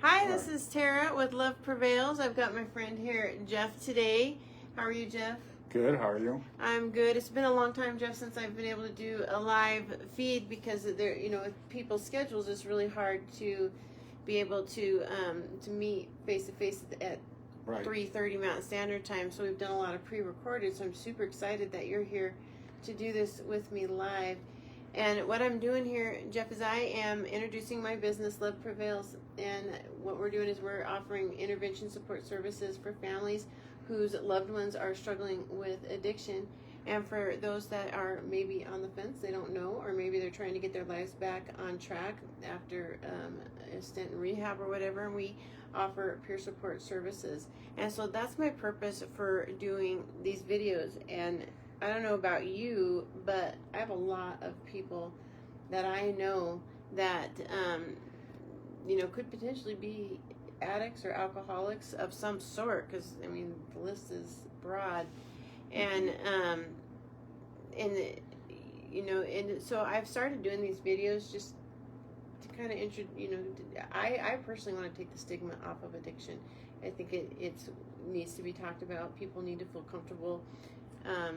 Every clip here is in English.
Hi, this is Tairah with Love Prevails. I've got my friend here, Jeff, today. How are you, Jeff? Good, how are you? I'm good. It's been a long time, Jeff, since I've been able to do a live feed because they're, with people's schedules, it's really hard to be able to meet face to face at 3:30 Mountain Standard Time. So we've done a lot of pre-recorded. So I'm super excited that you're here to do this with me live. And what I'm doing here, Jeff, is I am introducing my business, Love Prevails, and what we're doing is we're offering intervention support services for families whose loved ones are struggling with addiction, and for those that are maybe on the fence, they don't know, or maybe they're trying to get their lives back on track after a stint in rehab or whatever, and we offer peer support services. And so that's my purpose for doing these videos. And I don't know about you, but I have a lot of people that I know that, could potentially be addicts or alcoholics of some sort, because, the list is broad. And so I've started doing these videos just to kind of I personally want to take the stigma off of addiction. I think it needs to be talked about. People need to feel comfortable.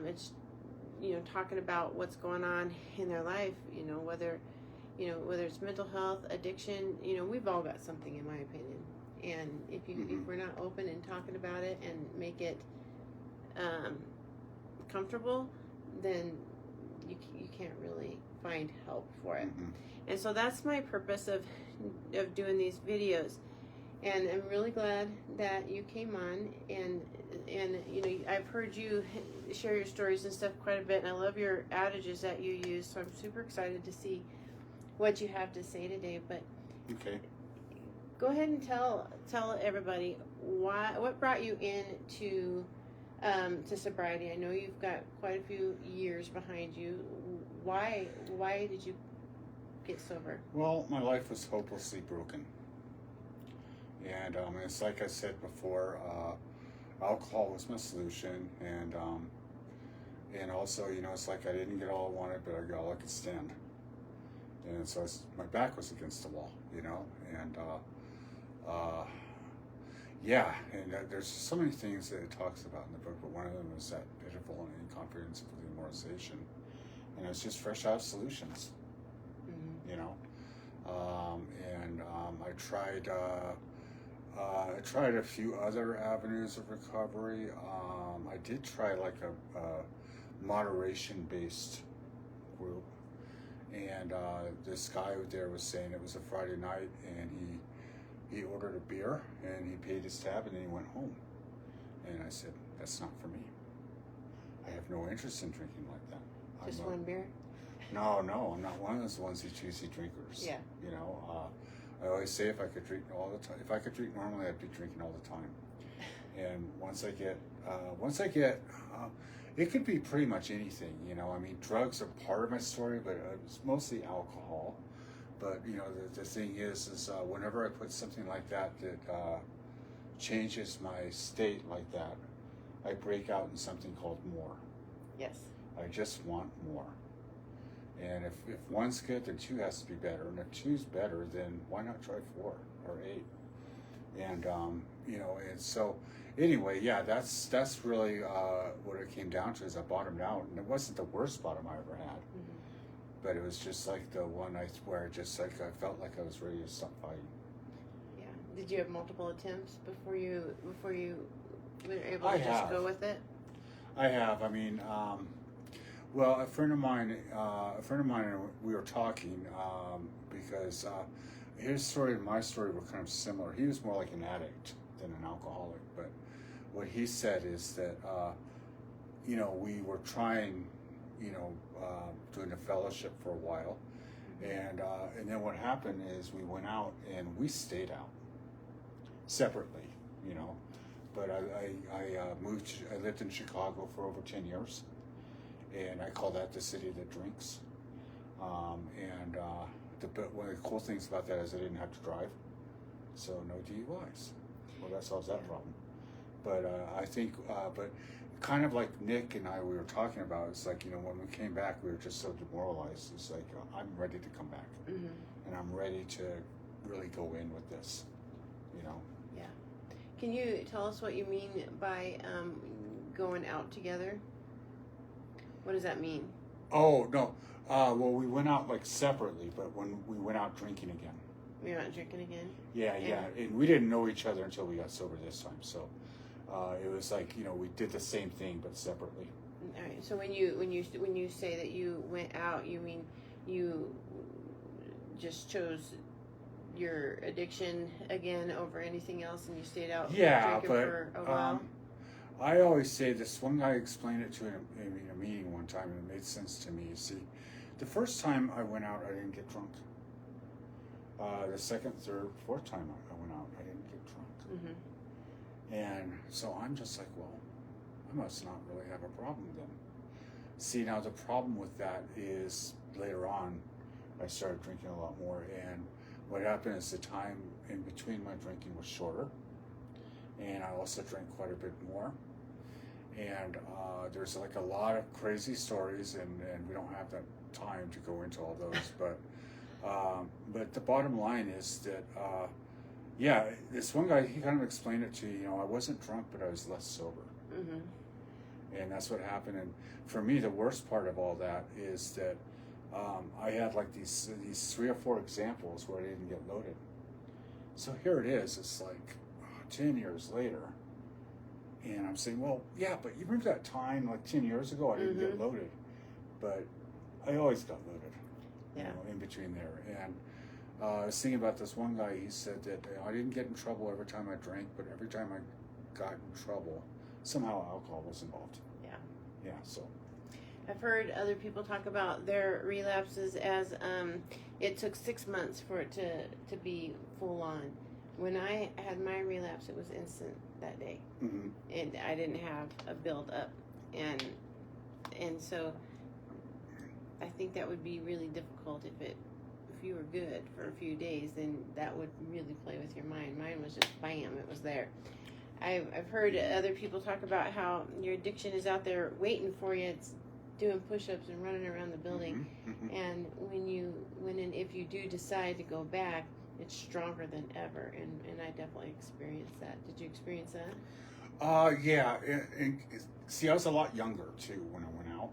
It's talking about what's going on in their life, whether it's mental health, addiction, we've all got something, in my opinion. And if we're not open and talking about it and make it comfortable, then you can't really find help for it. And so that's my purpose of doing these videos. And I'm really glad that you came on, and I've heard you share your stories and stuff quite a bit, and I love your adages that you use, so I'm super excited to see what you have to say today. But okay, go ahead and tell everybody what brought you into to sobriety. I know you've got quite a few years behind you. Why did you get sober? Well, my life was hopelessly broken. And it's like I said before, alcohol was my solution, and also, it's like I didn't get all I wanted, but I got all I could stand. And so my back was against the wall, and there's so many things that it talks about in the book, but one of them is that pitiful and incomprehensible demoralization, and it's just fresh out solutions, I tried a few other avenues of recovery. I did try like a moderation-based group, and this guy there was saying it was a Friday night, and he ordered a beer, and he paid his tab, and then he went home. And I said, that's not for me. I have no interest in drinking like that. Just one beer? No, I'm not one of those onesie-twosie drinkers. Yeah. I always say if I could drink all the time, if I could drink normally, I'd be drinking all the time. And once I get, it could be pretty much anything, drugs are part of my story, but it's mostly alcohol. But, the thing is whenever I put something like that changes my state like that, I break out in something called more. Yes. I just want more. And if one's good, then two has to be better. And if two's better, then why not try 4 or 8? And, and so anyway, that's really what it came down to, is I bottomed out. And it wasn't the worst bottom I ever had. But it was just like the one where I felt like I was ready to stop fighting. Yeah. Did you have multiple attempts before you were able to just go with it? I have. Well, a friend of mine, we were talking because his story and my story were kind of similar. He was more like an addict than an alcoholic, but what he said is that, we were trying, doing a fellowship for a while, and then what happened is we went out and we stayed out separately, but I lived in Chicago for over 10 years. And I call that the city that drinks. One of the cool things about that is I didn't have to drive, so no DUIs. Well, that solves that problem. But I think, but kind of like Nick and we were talking about, it's like, when we came back, we were just so demoralized. It's like, I'm ready to come back. And I'm ready to really go in with this. you know. Yeah. Can you tell us what you mean by going out together? What does that mean? Oh, no. Well, we went out like separately, but when we went out drinking again. You're not drinking again? Yeah. And we didn't know each other until we got sober this time. So it was like, you know, we did the same thing, but separately. All right. So when you say that you went out, you mean you just chose your addiction again over anything else, and you stayed out drinking for a while? I always say this. One guy explained it to me in a meeting one time, and it made sense to me. You see, the first time I went out, I didn't get drunk. The second, third, fourth time I went out, I didn't get drunk. Mm-hmm. And so I'm just like, well, I must not really have a problem then. See, now the problem with that is later on, I started drinking a lot more, and what happened is the time in between my drinking was shorter, and I also drank quite a bit more. And there's like a lot of crazy stories, and we don't have that time to go into all those, but the bottom line is that, yeah, this one guy, he kind of explained it to you, you know, I wasn't drunk, but I was less sober. Mm-hmm. And that's what happened. And for me, the worst part of all that is that I had like these 3 or 4 examples where I didn't get loaded. So here it is. It's like 10 years later. And I'm saying, well, yeah, but you remember that time like 10 years ago I didn't get loaded. But I always got loaded, you know, in between there. And I was thinking about this one guy. He said that I didn't get in trouble every time I drank, but every time I got in trouble, somehow alcohol was involved. Yeah, so. I've heard other people talk about their relapses as it took 6 months for it to be full on. When I had my relapse, it was instant that day, and I didn't have a build up, and so I think that would be really difficult if you were good for a few days, then that would really play with your mind. Mine was just bam, it was there. I've heard other people talk about how your addiction is out there waiting for you. It's doing push-ups and running around the building, and if you do decide to go back, it's stronger than ever, and I definitely experienced that. Did you experience that? Yeah, and see, I was a lot younger too when I went out,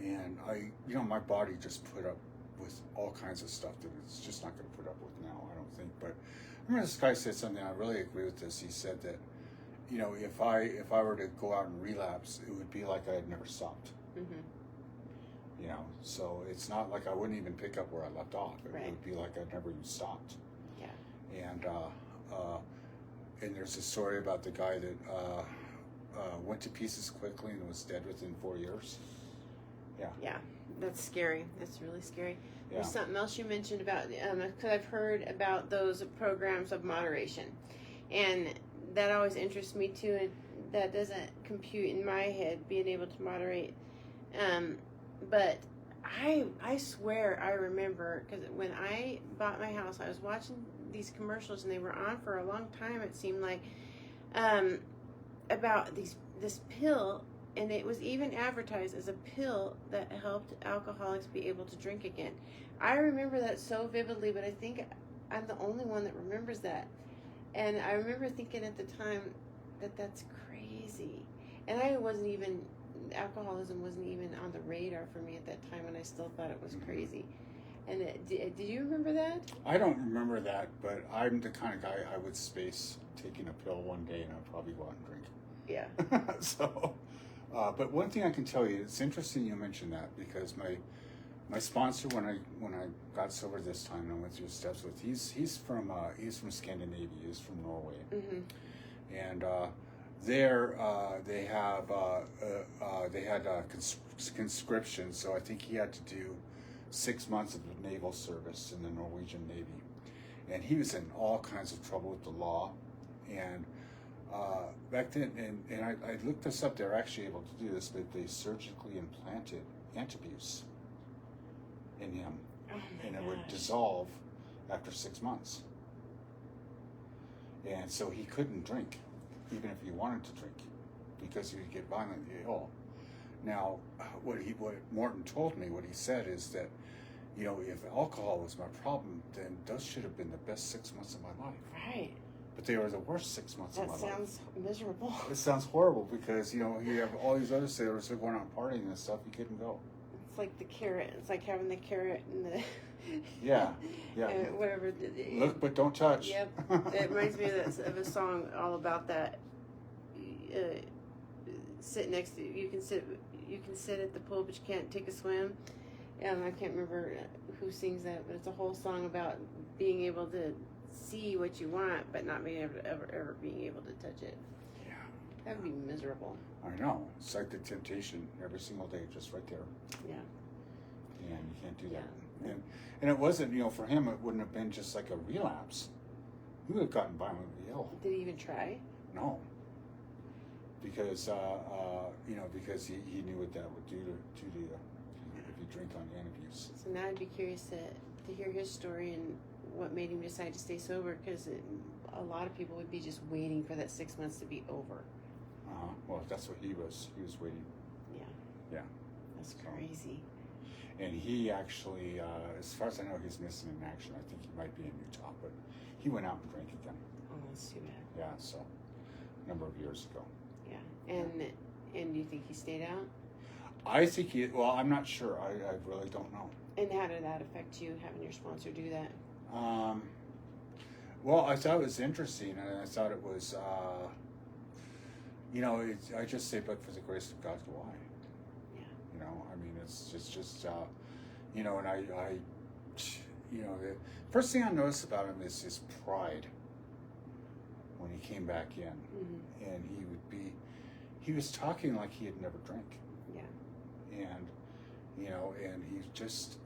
and my body just put up with all kinds of stuff that it's just not going to put up with now, I don't think. But I remember this guy said something, I really agree with this. He said that, you know, if I were to go out and relapse, it would be like I had never stopped. You know, so it's not like I wouldn't even pick up where I left off. It would be like I'd never even stopped. Yeah. And there's a story about the guy that went to pieces quickly and was dead within 4 years. Yeah, that's scary. That's really scary. Yeah. There's something else you mentioned about, because I've heard about those programs of moderation, and that always interests me too, and that doesn't compute in my head, being able to moderate. But I swear I remember, because when I bought my house, I was watching these commercials, and they were on for a long time, it seemed like, about this pill, and it was even advertised as a pill that helped alcoholics be able to drink again. I remember that so vividly, but I think I'm the only one that remembers that. And I remember thinking at the time that that's crazy. And alcoholism wasn't even on the radar for me at that time, and I still thought it was crazy. And did you remember that? I don't remember that, but I'm the kind of guy I would space taking a pill one day, and I'd probably go out and drink. Yeah. So, but one thing I can tell you, it's interesting you mentioned that, because my sponsor, when I got sober this time and I went through the steps with, he's from Scandinavia, he's from Norway, and there they had conscription, so I think he had to do 6 months of naval service in the Norwegian Navy, and he was in all kinds of trouble with the law, and back then, and I looked this up, they're actually able to do this, but they surgically implanted antabuse in him, and it would dissolve after 6 months, and so he couldn't drink, even if he wanted to drink, because he would get violently ill. Now, what Morton told me, what he said is that you know, if alcohol was my problem, then those should have been the best 6 months of my life. Right. But they were the worst 6 months of my That life. sounds miserable. It sounds horrible because, you know, you have all these other sailors who are going out partying and stuff. You couldn't go. It's like the carrot. It's like having the carrot and the... Yeah. whatever. Look, but don't touch. Yep. It reminds me of a song all about that. Sit next to you can sit at the pool, but you can't take a swim. And I can't remember who sings that, but it's a whole song about being able to see what you want, but not being able to ever being able to touch it. Yeah. That would be miserable. I know. It's like the temptation every single day, just right there. Yeah. And you can't do that. Yeah. And it wasn't, you know, for him, it wouldn't have been just like a relapse. He would have gotten violently ill. Did he even try? No. Because, you know, because he knew what that would do to the if you drink on interviews. So now I'd be curious to hear his story and what made him decide to stay sober, because a lot of people would be just waiting for that 6 months to be over. Well, that's what he was. He was waiting. Yeah. Yeah. That's crazy. And he actually, as far as I know, he's missing in action. I think he might be in Utah, but he went out and drank again. Oh, that's too bad. Yeah, so a number of years ago. Yeah. And do you think he stayed out? I think well, I'm not sure. I really don't know. And how did that affect you, having your sponsor do that? Well, I thought it was interesting, and I thought it was, you know, I just say, but for the grace of God, go I. Yeah. You know, I mean, it's just you know, and I, you know, the first thing I noticed about him is his pride when he came back in, and he was talking like he had never drank. Yeah. And, you know, and he's just,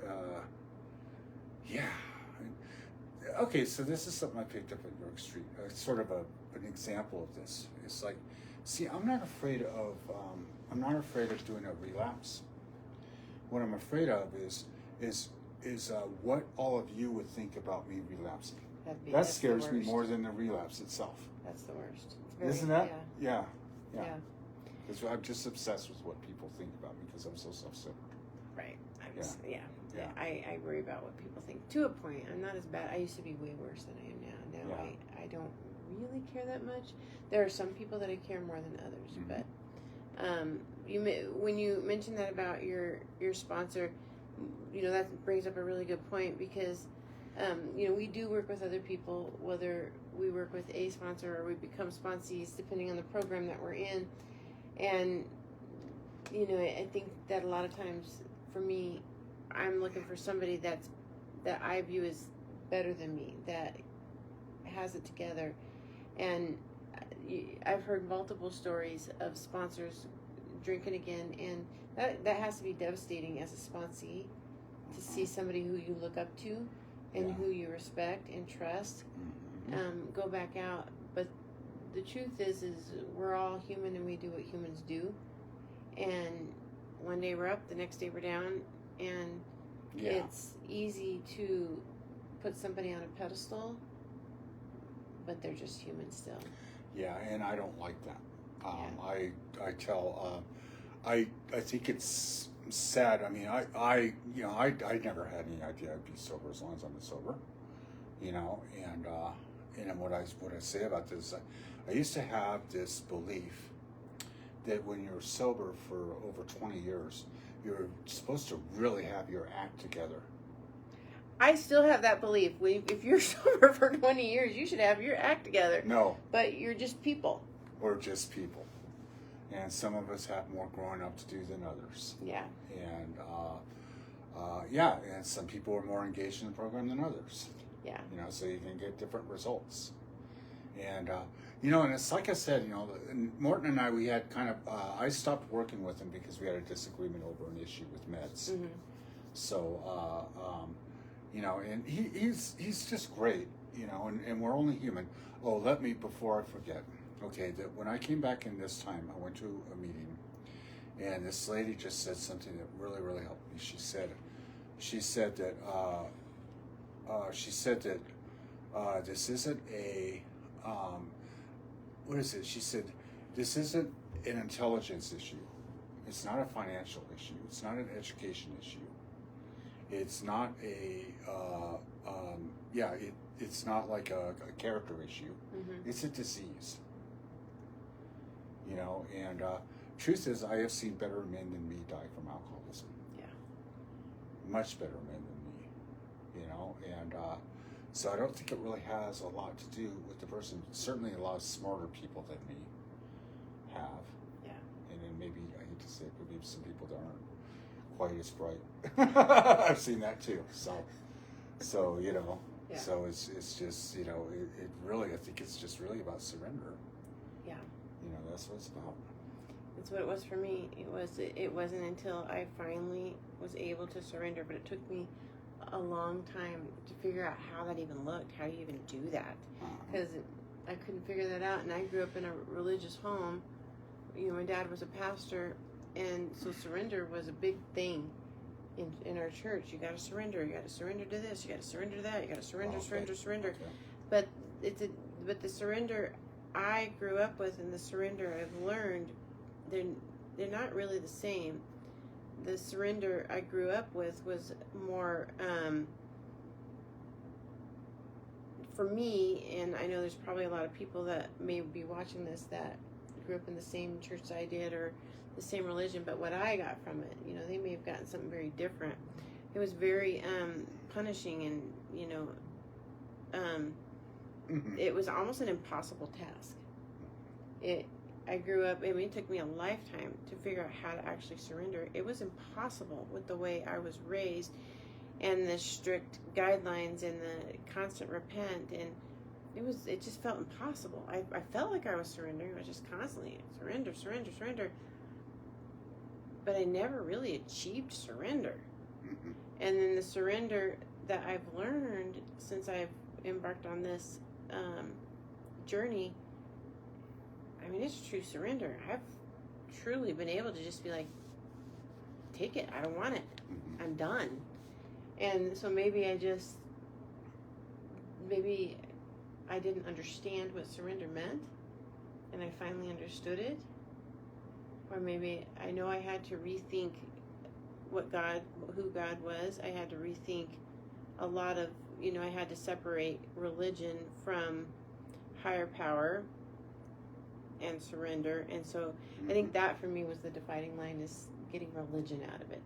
yeah. Okay, so this is something I picked up at York Street, sort of an example of this. It's like, see, I'm not afraid of doing a relapse. What I'm afraid of is what all of you would think about me relapsing. That scares me more than the relapse itself. That's the worst. Isn't that? Yeah. Yeah. Because I'm just obsessed with what people think about me because I'm so self-centered. Right. Yeah. I worry about what people think. To a point, I'm not as bad. I used to be way worse than I am now. Now I don't really care that much. There are some people that I care more than others, but when you mentioned that about your sponsor, you know, that brings up a really good point, because you know, we do work with other people, whether we work with a sponsor or we become sponsees, depending on the program that we're in. And, you know, I think that a lot of times for me, I'm looking for somebody that I view as better than me, that has it together. And I've heard multiple stories of sponsors drinking again, and that has to be devastating as a sponsee, to see somebody who you look up to and who you respect and trust go back out. But the truth is we're all human, and we do what humans do. And one day we're up, the next day we're down, and it's easy to put somebody on a pedestal, but they're just human still. Yeah, and I don't like that. I tell, I think it's sad. I mean, I never had any idea I'd be sober as long as I'm sober, you know. And what I say about this, I used to have this belief that when you're sober for over 20 years, you're supposed to really have your act together. I still have that belief. If you're sober for 20 years, you should have your act together. No. But you're just people. We're just people. And some of us have more growing up to do than others. Yeah. And, and some people are more engaged in the program than others. Yeah. You know, so you can get different results. And, you know, and it's like I said, you know, Morton and I, we had kind of, I stopped working with him because we had a disagreement over an issue with meds. Mm-hmm. So, you know, and he's just great, you know, and we're only human. Oh, before I forget, okay, that when I came back in this time, I went to a meeting, and this lady just said something that really, really helped me. She said that this isn't a, what is it? She said, this isn't an intelligence issue. It's not a financial issue. It's not an education issue. It's not it's not like a character issue. Mm-hmm. It's a disease. You know, and truth is, I have seen better men than me die from alcoholism. Yeah. Much better men than me. You know, and so I don't think it really has a lot to do with the person. Certainly, a lot of smarter people than me have. Yeah. And then maybe, I hate to say it, but maybe some people that aren't quite as bright. I've seen that too. So you know, Yeah. so it's just, you know, it really, I think it's just really about surrender. Yeah. You know, that's what it's about. That's what it was for me. It wasn't until I finally was able to surrender, but it took me a long time to figure out how that even looked. How do you even do that? Because I couldn't figure that out, and I grew up in a religious home. You know, my dad was a pastor, and so surrender was a big thing in our church. You got to surrender. You got to surrender to this. You got to surrender to that. You got to surrender, surrender. Okay. But the surrender I grew up with and the surrender I've learned, they're not really the same. The surrender I grew up with was more for me, and I know there's probably a lot of people that may be watching this that grew up in the same church I did or the same religion, but what I got from it, you know, they may have gotten something very different. It was very punishing, and you know, it was almost an impossible task. I grew up, I mean, it took me a lifetime to figure out how to actually surrender. It was impossible with the way I was raised and the strict guidelines and the constant repent, and it just felt impossible. I felt like I was surrendering. I was just constantly surrender. But I never really achieved surrender. And then the surrender that I've learned since I've embarked on this journey, I mean, it's true surrender. I've truly been able to just be like, take it. I don't want it. I'm done. And so maybe I didn't understand what surrender meant, and I finally understood it. Or maybe I know I had to rethink who God was. I had to rethink a lot of, you know, I had to separate religion from higher power and surrender. And so I think that for me was the dividing line, is getting religion out of it.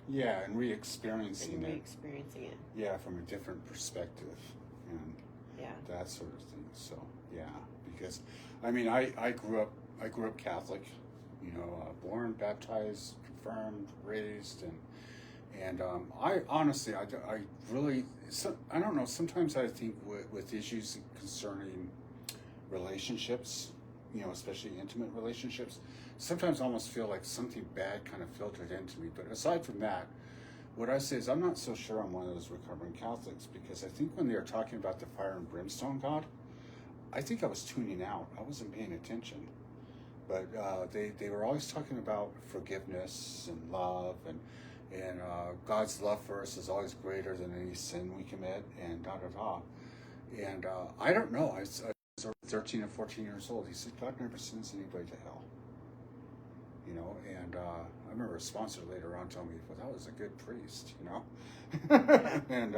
Yeah, and re-experiencing it. Yeah, from a different perspective, and that sort of thing. So yeah, because I mean, I grew up Catholic, you know, born, baptized, confirmed, raised, and I honestly, I really, I don't know. Sometimes I think with issues concerning relationships, you know, especially intimate relationships, sometimes I almost feel like something bad kind of filtered into me. But aside from that, what I say is I'm not so sure I'm one of those recovering Catholics, because I think when they were talking about the fire and brimstone God, I think I was tuning out. I wasn't paying attention. But they were always talking about forgiveness and love, and God's love for us is always greater than any sin we commit, and da-da-da. And I don't know. I was 13 and 14 years old. He said, God never sends anybody to hell. You know, and I remember a sponsor later on telling me, well, that was a good priest, you know. And,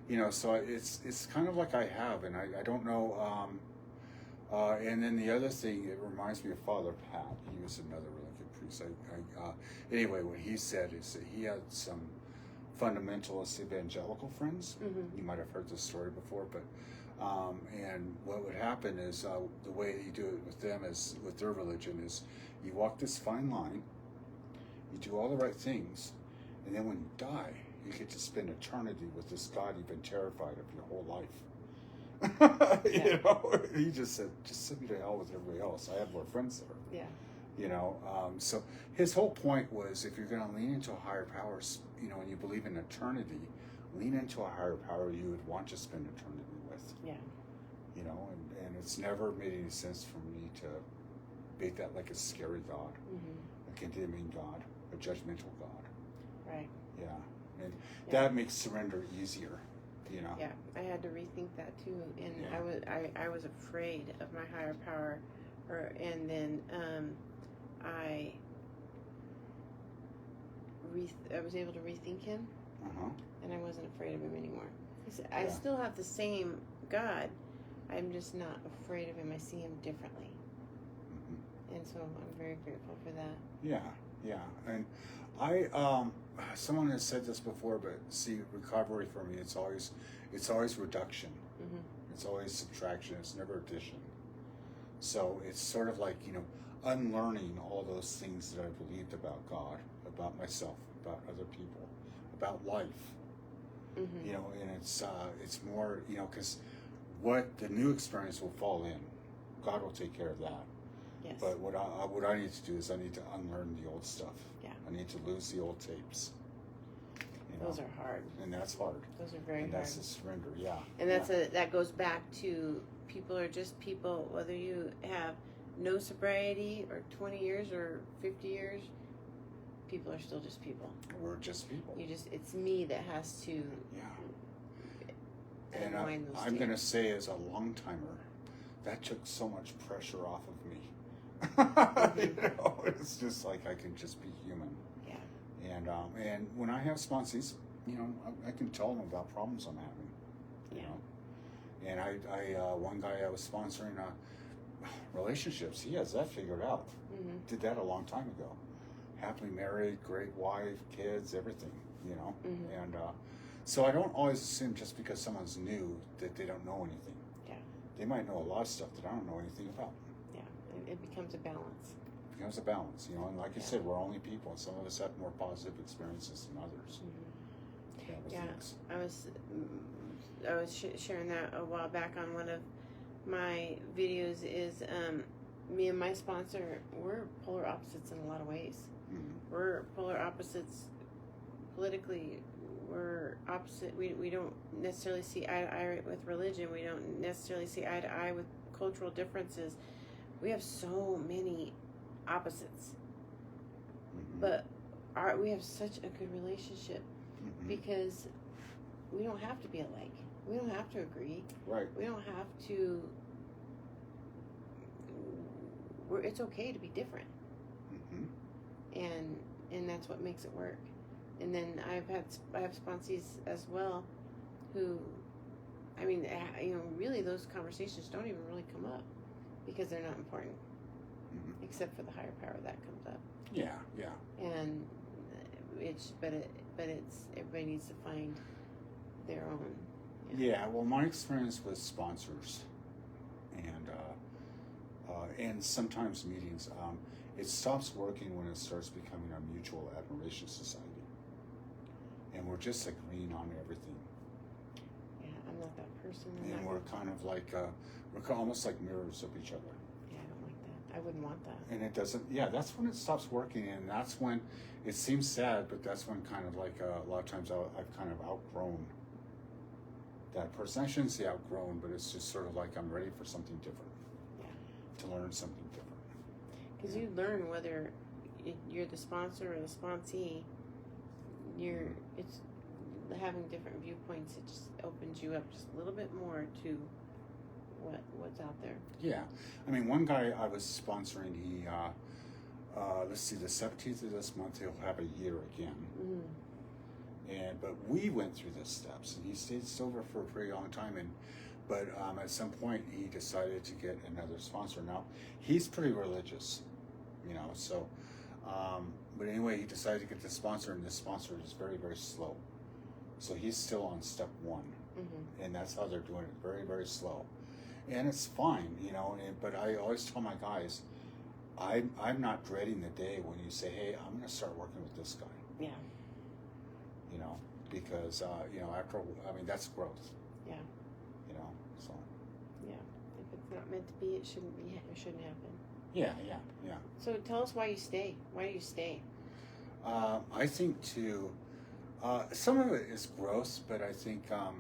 you know, so it's kind of like I have, and I don't know. And then the other thing, it reminds me of Father Pat. He was another really good priest. Anyway, what he said is that he had some fundamentalist evangelical friends. You might have heard this story before, but and what would happen is the way you do it with them is with their religion is you walk this fine line, you do all the right things, and then when you die, you get to spend eternity with this God you've been terrified of your whole life. You know, he just said, just send me to hell with everybody else. I have more friends there. Yeah. You know, so his whole point was, if you're going to lean into a higher power, you know, and you believe in eternity, lean into a higher power you would want to spend eternity with. Yeah. You know, and it's never made any sense for me to bait that like a scary God, a condemning God, a judgmental God. Right. Yeah. And that makes surrender easier. You know. Yeah, I had to rethink that too, and I was afraid of my higher power, and then I was able to rethink him, and I wasn't afraid of him anymore. I Yeah. still have the same God. I'm just not afraid of him. I see him differently. And so I'm very grateful for that. Yeah, yeah. And someone has said this before, but see, recovery for me, it's always reduction. It's always subtraction. It's never addition. So it's sort of like, unlearning all those things that I believed about God, about myself, about other people, about life. And it's more, because what the new experience will fall in, God will take care of that. Yes. But what I need to do is I need to unlearn the old stuff. Yeah. I need to lose the old tapes. Those are hard. And that's hard. Those are very and hard. that's a surrender, yeah. And that goes back to people are just people, whether you have no sobriety or 20 years or 50 years, people are still just people. We're just people. It's me that has to And I'm going to say, as a long timer, that took so much pressure off of me. It's just like I can just be human. Yeah. And when I have sponsees, I can tell them about problems I'm having. And one guy I was sponsoring relationships. He has that figured out. Did that a long time ago. Happily married, great wife, kids, everything. And so I don't always assume just because someone's new that they don't know anything. Yeah. They might know a lot of stuff that I don't know anything about. Yeah. It becomes a balance. It becomes a balance, And like you said, we're only people. And some of us have more positive experiences than others. Things. I was sharing that a while back on one of my videos. Is me and my sponsor, we're polar opposites in a lot of ways. We're polar opposites politically. We're opposite. We don't necessarily see eye to eye with religion. We don't necessarily see eye to eye with cultural differences. We have so many opposites, but we have such a good relationship because we don't have to be alike. We don't have to agree. Right. We don't have to. It's okay to be different, and that's what makes it work. And then I have sponsees as well, who, really those conversations don't even really come up because they're not important, except for the higher power that comes up. Yeah. And everybody needs to find their own. Yeah. Well, my experience with sponsors and sometimes meetings, it stops working when it starts becoming a mutual admiration society. And we're just agreeing on everything. Yeah, I'm not that person. And we're kind of like, we're almost like mirrors of each other. Yeah, I don't like that. I wouldn't want that. And it doesn't, that's when it stops working. And that's when it seems sad, but that's when kind of like a lot of times I've kind of outgrown that person. I shouldn't say outgrown, but it's just sort of like I'm ready for something different. To learn something different. Because you learn whether you're the sponsor or the sponsee. It's having different viewpoints. It just opens you up just a little bit more to what's out there. Yeah, one guy I was sponsoring. He, let's see, the 17th of this month he'll have a year again. But we went through the steps, and he stayed sober for a pretty long time. But at some point he decided to get another sponsor. Now he's pretty religious, So. But anyway, he decided to get this sponsor, and this sponsor is very, very slow. So he's still on step one, and that's how they're doing it, very, very slow. And it's fine, but I always tell my guys, I'm not dreading the day when you say, hey, I'm going to start working with this guy. Yeah. Because, after, that's growth. Yeah. So. Yeah. If it's not meant to be, it shouldn't be. It shouldn't happen. Yeah. So tell us why you stay. Why do you stay? I think some of it is growth, but I think a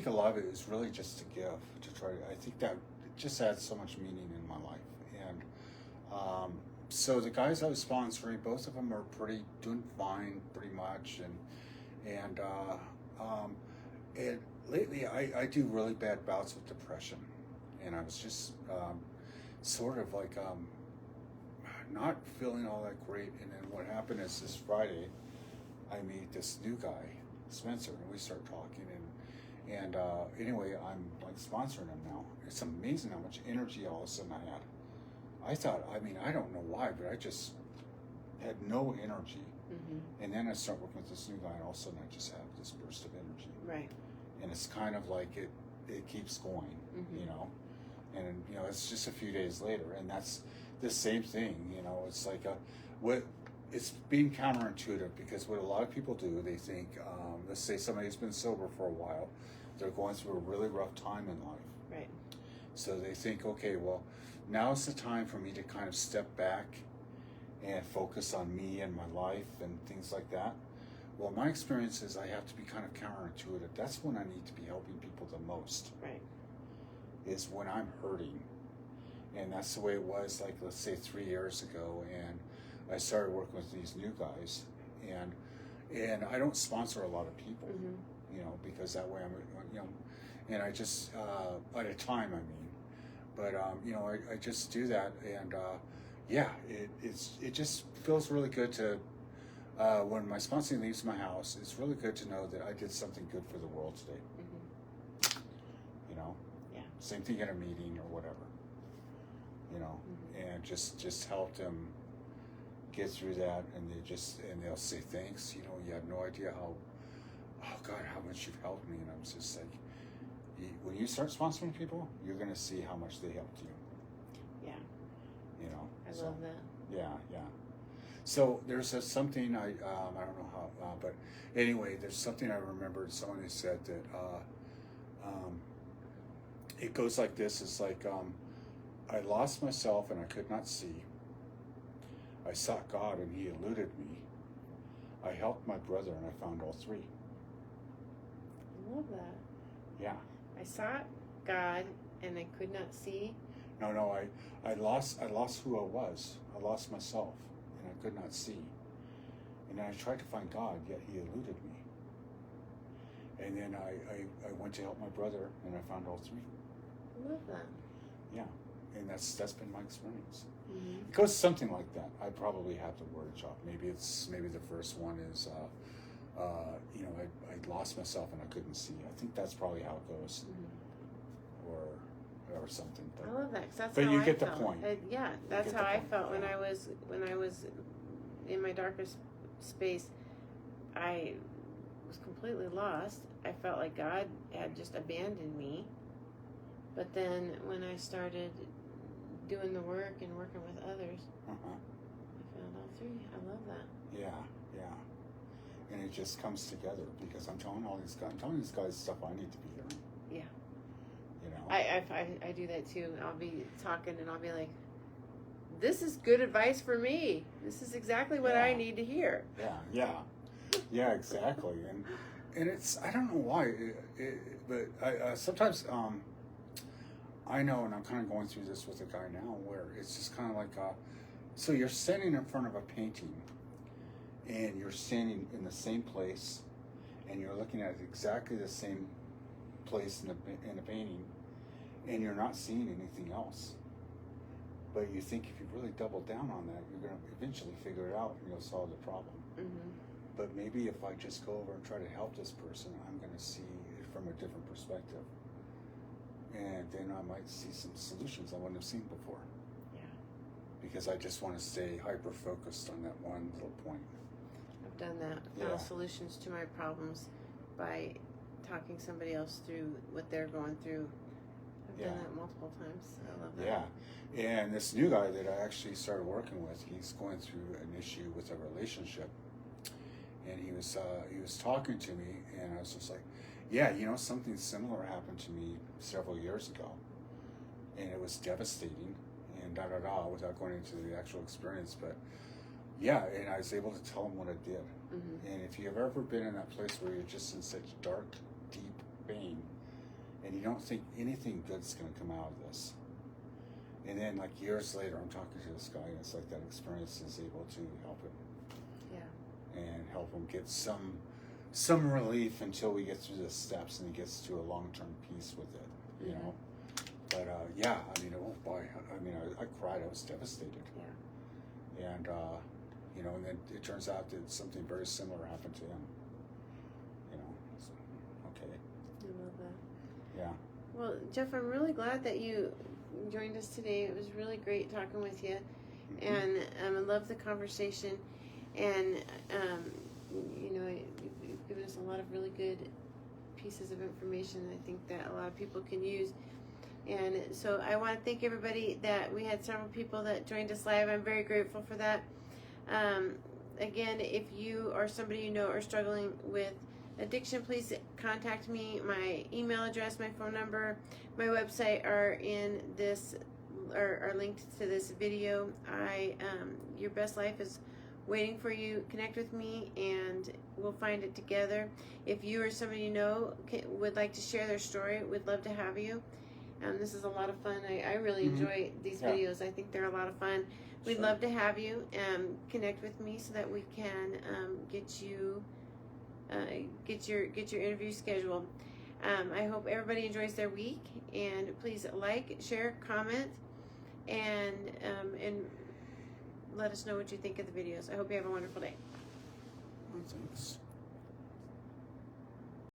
lot of it is really just to give, to try. I think that it just adds so much meaning in my life. And so the guys I was sponsoring, both of them are doing fine, pretty much. And lately I do really bad bouts with depression, and I was just sort of like not feeling all that great. And then what happened is this Friday, I meet this new guy, Spencer, and we start talking, and anyway, I'm like sponsoring him now. It's amazing how much energy all of a sudden I had. I thought, I mean, I don't know why, but I just had no energy. Mm-hmm. And then I start working with this new guy, and all of a sudden I just have this burst of energy. Right. And it's kind of like it keeps going, Mm-hmm. you know. And you know, it's just a few days later, and that's the same thing. You know, it's like it's being counterintuitive, because what a lot of people do, they think, let's say somebody's been sober for a while, they're going through a really rough time in life. Right. So they think, okay, well, now's the time for me to kind of step back and focus on me and my life and things like that. Well, my experience is I have to be kind of counterintuitive. That's when I need to be helping people the most. Right. Is when I'm hurting. And that's the way it was, like, let's say 3 years ago, and I started working with these new guys, and I don't sponsor a lot of people, Mm-hmm. you know, because that way I'm, you know, and I just, at a time, I mean, but, you know, I just do that, and, yeah, it just feels really good to, when my sponsor leaves my house, it's really good to know that I did something good for the world today. Mm-hmm. You know? Yeah. Same thing at a meeting or whatever. You know? Mm-hmm. And just help them get through that, and they'll say thanks. You know, you have no idea how much you've helped me. And I'm just like, when you start sponsoring people, you're gonna see how much they helped you. Yeah. You know? I love that. Yeah, yeah. So there's something I don't know how, but anyway, there's something I remembered. Someone who said that it goes like this. It's like I lost myself and I could not see. I sought God and He eluded me. I helped my brother and I found all three. I love that. Yeah. I sought God and I could not see. No, I lost who I was. I lost myself and I could not see. And then I tried to find God, yet He eluded me. And then I went to help my brother and I found all three. I love that. Yeah. And that's been my experience. Mm-hmm. It goes something like that. I probably have the word chop. Maybe the first one is you know, I lost myself and I couldn't see. I think that's probably how it goes. Mm-hmm. Or something. I love that, 'cause that's but how you I get the felt. point. Yeah, that's get how the I point, felt when yeah. I was in my darkest space. I was completely lost. I felt like God had just abandoned me. But then when I started doing the work and working with others, Uh-huh. I found all three. I love that. Yeah. And it just comes together, because I'm telling these guys stuff I need to be hearing. Yeah. You know. I do that too. I'll be talking and I'll be like, this is good advice for me. This is exactly what I need to hear. Yeah, exactly. And it's, I don't know why, but I sometimes, I know, and I'm kind of going through this with a guy now, where it's just kind of like, so you're standing in front of a painting, and you're standing in the same place, and you're looking at exactly the same place in the painting, and you're not seeing anything else. But you think if you really double down on that, you're going to eventually figure it out and you'll solve the problem. Mm-hmm. But maybe if I just go over and try to help this person, I'm going to see it from a different perspective. And then I might see some solutions I wouldn't have seen before. Yeah. Because I just want to stay hyper-focused on that one little point. I've done that. Found solutions to my problems by talking somebody else through what they're going through. I've done that multiple times. I love that. Yeah. And this new guy that I actually started working with, he's going through an issue with a relationship. And he was talking to me, and I was just like, yeah, you know, something similar happened to me several years ago. And it was devastating, and without going into the actual experience. But yeah, and I was able to tell him what I did. Mm-hmm. And if you've ever been in that place where you're just in such dark, deep pain, and you don't think anything good's going to come out of this, and then like years later, I'm talking to this guy, and it's like that experience is able to help him. Yeah. And help him get some relief until we get through the steps and he gets to a long-term peace with it, you know. But I mean, oh boy, I cried. I was devastated. Yeah. And you know, and then it turns out that something very similar happened to him. You know, so, okay. I love that. Yeah. Well, Jeff, I'm really glad that you joined us today. It was really great talking with you, and I love the conversation. And you know, you've given us a lot of really good pieces of information that I think that a lot of people can use. And so I want to thank everybody that we had several people that joined us live. I'm very grateful for that. Again, if you or somebody you know are struggling with addiction, please contact me. My email address, my phone number, my website are in this, are linked to this video. Your best life is waiting for you. Connect with me and we'll find it together. If you or somebody you know would like to share their story, we'd love to have you. This is a lot of fun. I really enjoy these videos. I think they're a lot of fun. We'd love to have you connect with me so that we can get your interview scheduled. I hope everybody enjoys their week, and please like, share, comment, and let us know what you think of the videos. I hope you have a wonderful day. Thanks.